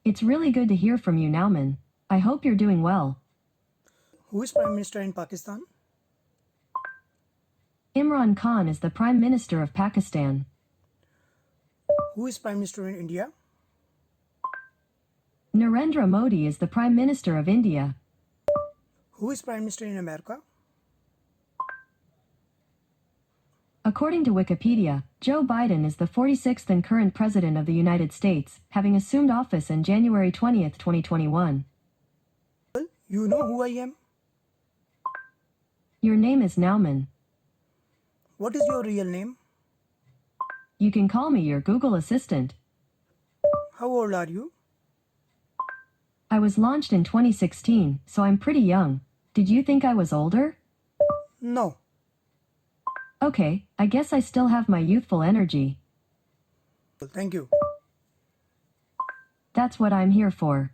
It's really good to hear from you, Nauman. I hope you're doing well. Who is Prime Minister in Pakistan? Imran Khan is the Prime Minister of Pakistan. Who is Prime Minister in India? Narendra Modi is the Prime Minister of India. Who is Prime Minister in America? According to Wikipedia, Joe Biden is the 46th and current President of the United States, having assumed office on January 20th, 2021. You know who I am? Your name is Nauman. What is your real name? You can call me your Google Assistant. How old are you? I was launched in 2016, so I'm pretty young. Did you think I was older? No. Okay, I guess I still have my youthful energy. Thank you. That's what I'm here for.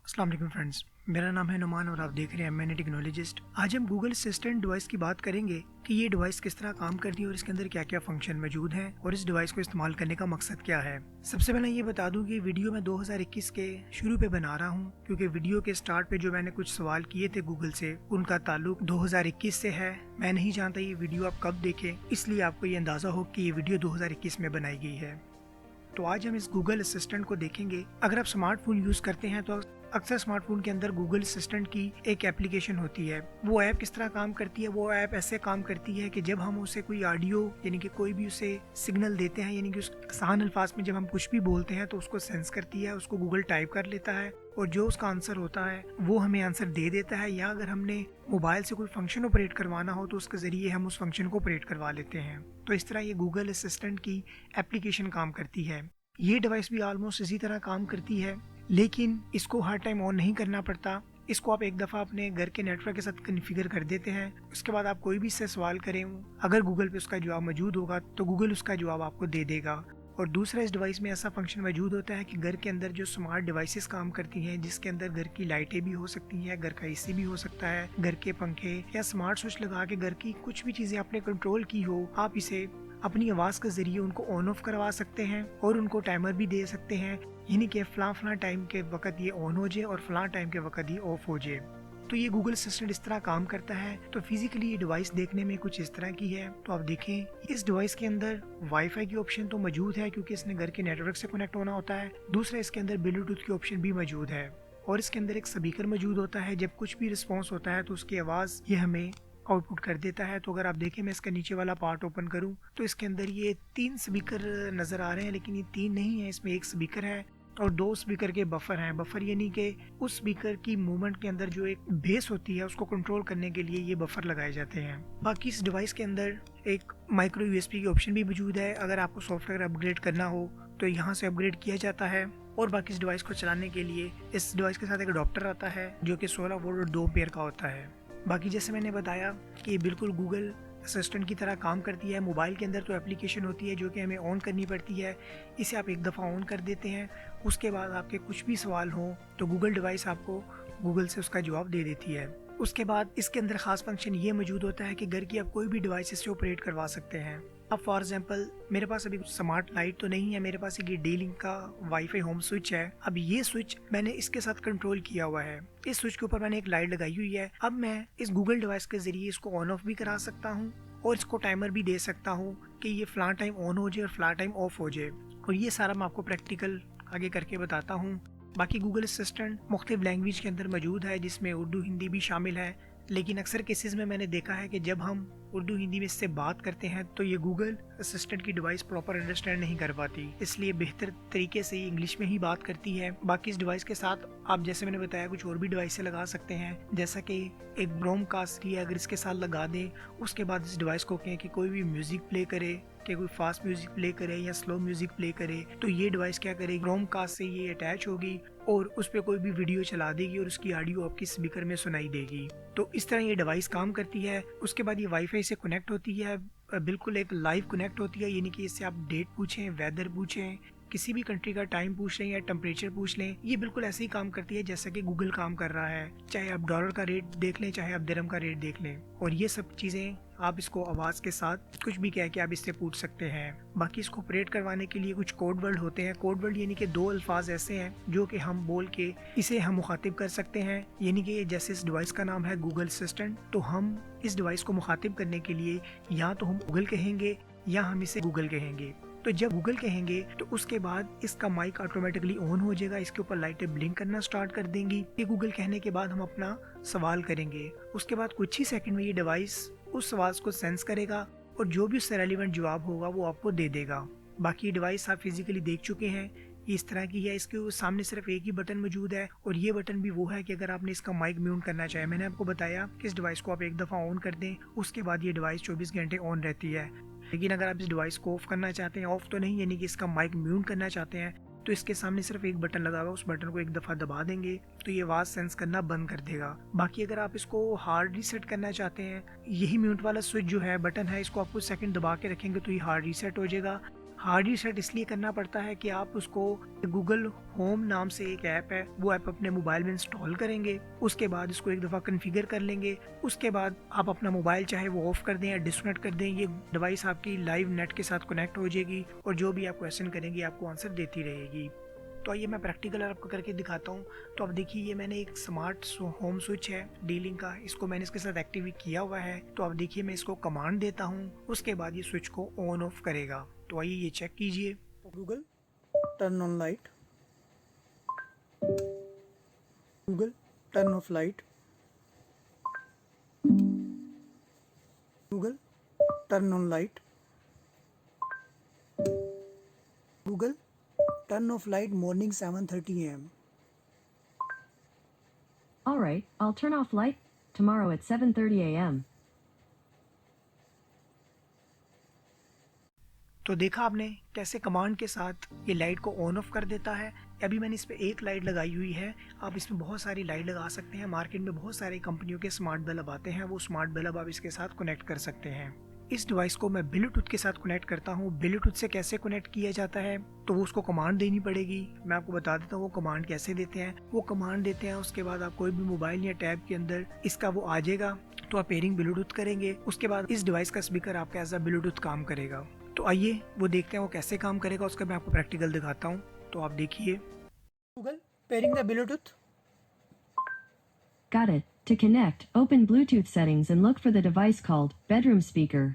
अस्सलाम वालेकुम friends, मेरा नाम है नुमान और आप देख रहे हैं मैंने टेक्नोलॉजिस्ट। आज हम गूगल असिस्टेंट डिवाइस की बात करेंगे कि ये डिवाइस किस तरह काम करती है और इसके अंदर क्या क्या फंक्शन मौजूद हैं और इस डिवाइस को इस्तेमाल करने का मकसद क्या है। सबसे पहले ये बता दूं कि वीडियो मैं 2021 के शुरू पे बना रहा हूं, क्योंकि वीडियो के स्टार्ट पे जो मैंने कुछ सवाल किए थे गूगल से उनका ताल्लुक 2021 से है। मैं नहीं जानता ये वीडियो आप कब देखें, इसलिए आपको ये अंदाजा हो कि ये वीडियो 2021 में बनाई गई है। तो आज हम इस गूगल असिस्टेंट को देखेंगे। अगर आप स्मार्टफोन यूज करते हैं तो अक्सर स्मार्टफोन के अंदर गूगल असिस्टेंट की एक एप्लीकेशन होती है। वो ऐप किस तरह काम करती है? वो ऐप ऐसे काम करती है कि जब हम उसे कोई ऑडियो यानी कि कोई भी उसे सिग्नल देते हैं, यानी कि उस आसान अल्फाज में जब हम कुछ भी बोलते हैं तो उसको सेंस करती है, उसको गूगल टाइप कर लेता है और जो उसका आंसर होता है वो हमें आंसर दे देता है। या अगर हमने मोबाइल से कोई फंक्शन ऑपरेट करवाना हो तो उसके जरिए हम उस फंक्शन को ऑपरेट करवा लेते हैं। तो इस तरह ये गूगल असिस्टेंट की एप्लीकेशन काम करती है। ये डिवाइस भी ऑलमोस्ट इसी तरह काम करती है, लेकिन इसको हर टाइम ऑन नहीं करना पड़ता। इसको आप एक दफ़ा अपने घर के नेटवर्क के साथ कॉन्फ़िगर कर देते हैं। उसके बाद आप कोई भी इससे सवाल करें, अगर गूगल पे उसका जवाब मौजूद होगा तो गूगल उसका जवाब आपको दे देगा। और दूसरा, इस डिवाइस में ऐसा फंक्शन मौजूद होता है कि घर के अंदर जो स्मार्ट डिवाइसेस काम करती हैं, जिसके अंदर घर की लाइटें भी हो सकती हैं, घर का एसी भी हो सकता है, घर के पंखे या स्मार्ट स्विच लगा के घर की कुछ भी चीज़ें आपने कंट्रोल की हो, आप इसे अपनी आवाज़ के जरिए उनको ऑन ऑफ करवा सकते हैं और उनको टाइमर भी दे सकते हैं, यानी कि फलां टाइम के वक्त ये ऑन हो जाए और फलां टाइम के वक्त ये ऑफ हो जाए। तो ये गूगल असिस्टेंट इस तरह काम करता है। तो फिजिकली ये डिवाइस देखने में कुछ इस तरह की है। तो आप देखें, इस डिवाइस के अंदर वाईफाई की ऑप्शन तो मौजूद है क्योंकि इसने घर के नेटवर्क से कनेक्ट होना होता है। दूसरा, इसके अंदर ब्लूटूथ की ऑप्शन भी मौजूद है और इसके अंदर एक स्पीकर मौजूद होता है। जब कुछ भी रिस्पॉन्स होता है तो उसकी आवाज़ ये हमें आउटपुट कर देता है। तो अगर आप देखें, मैं इसका नीचे वाला पार्ट ओपन करूं तो इसके अंदर ये 3 स्पीकर नज़र आ रहे हैं, लेकिन ये 3 नहीं है, इसमें एक स्पीकर है और 2 स्पीकर के बफर हैं। बफर यानी कि उस स्पीकर की मूवमेंट के अंदर जो एक बेस होती है उसको कंट्रोल करने के लिए ये बफर लगाए जाते हैं। बाकी इस डिवाइस के अंदर एक माइक्रो यूएसबी की ऑप्शन भी मौजूद है। अगर आपको सॉफ्टवेयर अपग्रेड करना हो तो यहाँ से अपग्रेड किया जाता है। और बाकी इस डिवाइस को चलाने के लिए इस डिवाइस के साथ एक अडॉप्टर आता है जो कि 16 वोल्ट और 2 एम्पीयर का होता है। बाकी जैसे मैंने बताया कि बिल्कुल गूगल असिस्टेंट की तरह काम करती है। मोबाइल के अंदर तो एप्लीकेशन होती है जो कि हमें ऑन करनी पड़ती है। इसे आप एक दफ़ा ऑन कर देते हैं, उसके बाद आपके कुछ भी सवाल हों तो गूगल डिवाइस आपको गूगल से उसका जवाब दे देती है। उसके बाद इसके अंदर ख़ास फंक्शन ये मौजूद होता है कि घर की आप कोई भी डिवाइस से ऑपरेट करवा सकते हैं। अब फॉर एग्जांपल, मेरे पास अभी स्मार्ट लाइट तो नहीं है, मेरे पास एक D-Link का वाईफाई होम स्विच है। अब ये स्विच मैंने इसके साथ कंट्रोल किया हुआ है। इस स्विच के ऊपर मैंने एक लाइट लगाई हुई है। अब मैं इस गूगल डिवाइस के जरिए इसको ऑन ऑफ भी करा सकता हूँ और इसको टाइमर भी दे सकता हूँ कि ये फलां टाइम ऑन हो जाए और फलां टाइम ऑफ हो जाए। और ये सारा मैं आपको प्रैक्टिकल आगे करके बताता हूँ। बाकी गूगल असिस्टेंट मुख्तलिफ लैंग्वेज के अंदर मौजूद है, जिसमें उर्दू हिंदी भी शामिल है। लेकिन अक्सर केसेस में मैंने देखा है कि जब हम उर्दू हिंदी में इससे बात करते हैं तो ये गूगल असिस्टेंट की डिवाइस प्रॉपर अंडरस्टैंड नहीं कर पाती, इसलिए बेहतर तरीके से इंग्लिश में ही बात करती है। बाकी इस डिवाइस के साथ आप, जैसे मैंने बताया, कुछ और भी डिवाइस से लगा सकते हैं, जैसा कि एक ब्रोमकास्ट की अगर इसके साथ लगा दें, उसके बाद इस डिवाइस को कहें कि कोई भी म्यूजिक प्ले करे, कि कोई फास्ट म्यूजिक प्ले करे या स्लो म्यूजिक प्ले करे, तो ये डिवाइस क्या करेगी, क्रोमकास्ट से ये अटैच होगी और उस पर कोई भी वीडियो चला देगी और उसकी ऑडियो आपकी स्पीकर में सुनाई देगी। तो इस तरह ये डिवाइस काम करती है। उसके बाद ये वाईफाई से कनेक्ट होती है, बिल्कुल एक लाइव कनेक्ट होती है, यानी कि इससे आप डेट पूछें, वेदर पूछें, किसी भी कंट्री का टाइम पूछ लें या टेम्परेचर पूछ लें, ये बिल्कुल ऐसे ही काम करती है जैसा कि गूगल काम कर रहा है। चाहे आप डॉलर का रेट देख लें, चाहे आप दिरहम का रेट देख लें, और ये सब चीज़ें आप इसको आवाज़ के साथ कुछ भी कह के आप इससे पूछ सकते हैं। बाकी इसको ऑपरेट करवाने के लिए कुछ कोड वर्ड होते हैं। कोड वर्ड यानी कि 2 अल्फाज ऐसे हैं जो कि हम बोल के इसे हम मुखातिब कर सकते हैं। यानी कि जैसे इस डिवाइस का नाम है गूगल असिस्टेंट, तो हम इस डिवाइस को मुखातिब करने के लिए या तो हम गूगल कहेंगे या हम इसे गूगल कहेंगे। तो जब गूगल कहेंगे तो उसके बाद इसका माइक ऑटोमेटिकली ऑन हो जाएगा, इसके ऊपर लाइटें ब्लिंक करना स्टार्ट कर देंगी। ये गूगल कहने के बाद हम अपना सवाल करेंगे। उसके बाद कुछ ही सेकंड में ये डिवाइस उस सवाल को सेंस करेगा और जो भी उससे रेलिवेंट जवाब होगा वो आपको दे देगा। बाकी ये डिवाइस आप फिजिकली देख चुके हैं, इस तरह की है। इसके सामने सिर्फ एक ही बटन मौजूद है और ये बटन भी वो है कि अगर आपने इसका माइक म्यूट करना चाहे। मैंने आपको बताया कि इस डिवाइस को आप एक दफ़ा ऑन कर दें, उसके बाद ये डिवाइस 24 घंटे ऑन रहती है। लेकिन अगर आप इस डिवाइस को ऑफ करना चाहते हैं, ऑफ तो नहीं यानी कि इसका माइक म्यूट करना चाहते हैं, तो इसके सामने सिर्फ एक बटन लगा हुआ, उस बटन को एक दफ़ा दबा देंगे तो ये आवाज़ सेंस करना बंद कर देगा। बाकी अगर आप इसको हार्ड रीसेट करना चाहते हैं, यही म्यूट वाला स्विच जो है बटन है, इसको आप कुछ सेकंड दबा के रखेंगे तो ये हार्ड रीसेट हो जाएगा। हार्ड रीसेट इसलिए करना पड़ता है कि आप उसको गूगल होम नाम से एक ऐप है, वो ऐप अपने मोबाइल में इंस्टॉल करेंगे। उसके बाद इसको एक दफ़ा कन्फिगर कर लेंगे। उसके बाद आप अपना मोबाइल चाहे वो ऑफ कर दें या डिस्कनेक्ट कर दें, ये डिवाइस आपकी लाइव नेट के साथ कनेक्ट हो जाएगी और जो भी आप क्वेश्चन करेंगे आपको आंसर देती रहेगी। तो आइए मैं प्रैक्टिकल आपको करके दिखाता हूँ। तो अब देखिए ये मैंने एक स्मार्ट होम स्विच है D-Link का, इसको मैंने इसके साथ एक्टिवेट किया हुआ है। तो अब देखिए मैं इसको कमांड देता हूँ, उसके बाद ये स्विच को ऑन ऑफ करेगा। तो आइए ये चेक कीजिए। Google turn on light, Google turn off light, Google turn on light, Google turn off light morning 7:30 a.m. All right, I'll turn off light tomorrow at 7:30 a.m. तो देखा आपने कैसे कमांड के साथ ये लाइट को ऑन ऑफ कर देता है। अभी मैंने इस पे एक लाइट लगाई हुई है, आप इसमें बहुत सारी लाइट लगा सकते हैं। मार्केट में बहुत सारी कंपनियों के स्मार्ट बल्ब आते हैं, वो स्मार्ट बल्ब आप इसके साथ कनेक्ट कर सकते हैं। इस डिवाइस को मैं ब्लूटूथ के साथ कनेक्ट करता हूँ। ब्लूटूथ से कैसे कनेक्ट किया जाता है, तो वो उसको कमांड देनी पड़ेगी। मैं आपको बता देता हूँ वो कमांड कैसे देते हैं। वो कमांड देते हैं, उसके बाद आप कोई भी मोबाइल या टैब के अंदर इसका वो आ जाएगा, तो आप पेयरिंग ब्लूटूथ करेंगे। उसके बाद इस डिवाइस का स्पीकर आपका एज अ ब्लूटूथ काम करेगा। तो आइए वो देखते हैं वो कैसे काम करेगा, उसका मैं आपको प्रैक्टिकल दिखाता हूँ। तो आप देखिए, Google pairing the Bluetooth. Got it. To connect, open Bluetooth settings and look for the device called bedroom speaker.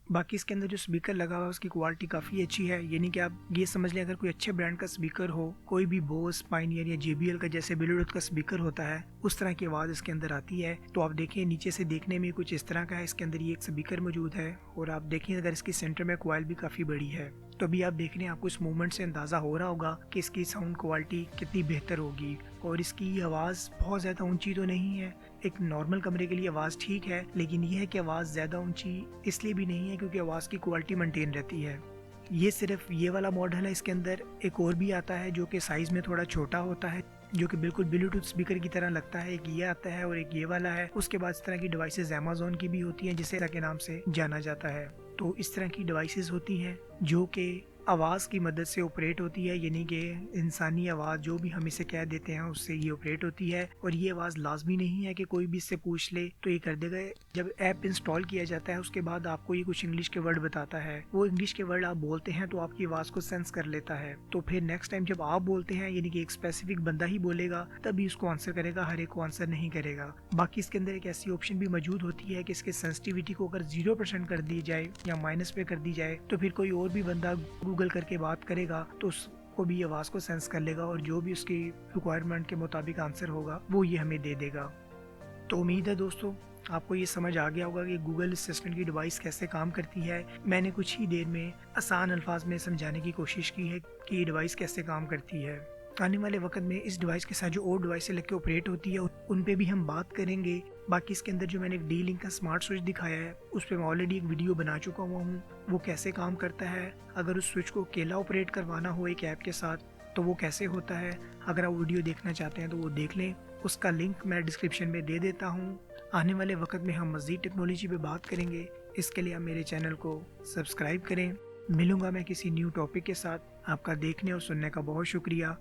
बाकी इसके अंदर जो स्पीकर लगा हुआ है उसकी क्वालिटी काफ़ी अच्छी है। यानी कि आप ये समझ लें अगर कोई अच्छे ब्रांड का स्पीकर हो, कोई भी बोस, पायनियर या JBL का जैसे ब्लूटूथ का स्पीकर होता है, उस तरह की आवाज़ इसके अंदर आती है। तो आप देखें नीचे से देखने में कुछ इस तरह का है। इसके अंदर ये एक स्पीकर मौजूद है और आप देखें अगर इसकी सेंटर में कॉइल भी काफ़ी बड़ी है। तो अभी आप देख रहे हैं, आपको इस मूवमेंट से अंदाज़ा हो रहा होगा कि इसकी साउंड क्वालिटी कितनी बेहतर होगी। और इसकी आवाज़ बहुत ज़्यादा ऊंची तो नहीं है, एक नॉर्मल कमरे के लिए आवाज़ ठीक है, लेकिन यह है कि आवाज़ ज़्यादा ऊंची इसलिए भी नहीं है क्योंकि आवाज़ की क्वालिटी मेंटेन रहती है। ये सिर्फ ये वाला मॉडल है, इसके अंदर एक और भी आता है जो कि साइज़ में थोड़ा छोटा होता है, जो कि बिल्कुल ब्लूटूथ स्पीकर की तरह लगता है। एक ये आता है और एक ये वाला है। उसके बाद इस तरह की डिवाइसेस अमेज़न की भी होती हैं जिसे के नाम से जाना जाता है। तो इस तरह की डिवाइसेस होती हैं जो कि आवाज़ की मदद से ऑपरेट होती है, यानी कि इंसानी आवाज़ जो भी हम इसे कह देते हैं उससे ये ऑपरेट होती है। और ये आवाज़ लाजमी नहीं है कि कोई भी इससे पूछ ले तो ये कर देगा। जब ऐप इंस्टॉल किया जाता है उसके बाद आपको ये कुछ इंग्लिश के वर्ड बताता है, वो इंग्लिश के वर्ड आप बोलते हैं तो आपकी आवाज़ को सेंस कर लेता है। तो फिर नेक्स्ट टाइम जब आप बोलते हैं, यानी कि एक स्पेसिफिक बंदा ही बोलेगा तभी उसको आंसर करेगा, हर एक को आंसर नहीं करेगा। बाकी इसके अंदर एक ऐसी ऑप्शन भी मौजूद होती है कि इसके सेंसिटिविटी को अगर 0% कर दी जाए या माइनस पे कर दी जाए तो फिर कोई और भी बंदा गूगल करके बात करेगा तो उसको भी आवाज़ को सेंस कर लेगा और जो भी उसकी रिक्वायरमेंट के मुताबिक आंसर होगा वो ये हमें दे देगा। तो उम्मीद है दोस्तों आपको ये समझ आ गया होगा कि गूगल असिस्टेंट की डिवाइस कैसे काम करती है। मैंने कुछ ही देर में आसान अल्फाज में समझाने की कोशिश की है कि ये डिवाइस कैसे काम करती है। आने वाले वक्त में इस डिवाइस के साथ जो और डिवाइस लेके ऑपरेट होती है उन पे भी हम बात करेंगे। बाकी इसके अंदर जो मैंने एक डी लिंक का स्मार्ट स्विच दिखाया है उस पर मैं ऑलरेडी एक वीडियो बना चुका हुआ हूँ, वो कैसे काम करता है। अगर उस स्विच को अकेला ऑपरेट करवाना हो एक ऐप के साथ तो वो कैसे होता है, अगर आप वीडियो देखना चाहते हैं तो वो देख लें, उसका लिंक मैं डिस्क्रिप्शन में दे देता हूँ। आने वाले वक्त में हम मज़ीद टेक्नोलॉजी पे बात करेंगे, इसके लिए आप मेरे चैनल को सब्सक्राइब करें। मिलूंगा मैं किसी न्यू टॉपिक के साथ। आपका देखने और सुनने का बहुत शुक्रिया।